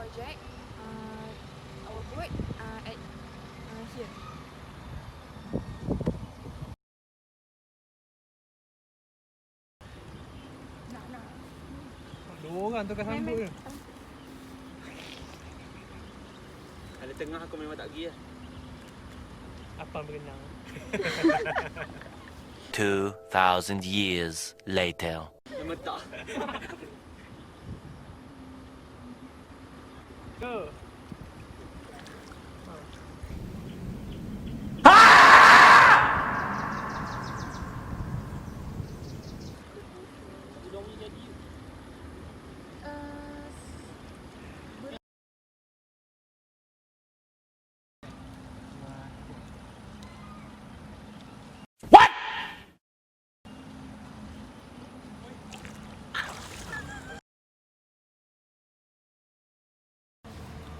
project our boat at here. Nak. Dua orang tukar sambut je. Ada tengah aku memang tak pergi lah. Apa berenang? 2,000 years later. Memang tak. Go.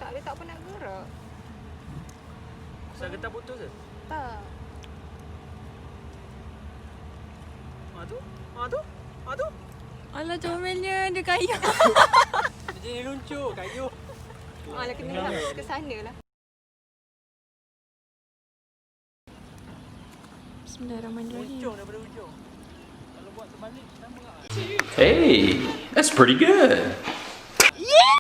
Dia tak pernah gerak. Saya getah putus ke? Tak. Tu. Alah comelnya dia kayu. Dia jadi luncur, kayu. Alah kena ke sana lah. Bismillahirrahmanirrahim. Luncur daripada ujung. Kalau buat terbalik, sama lah. Hey, that's pretty good. Yeah!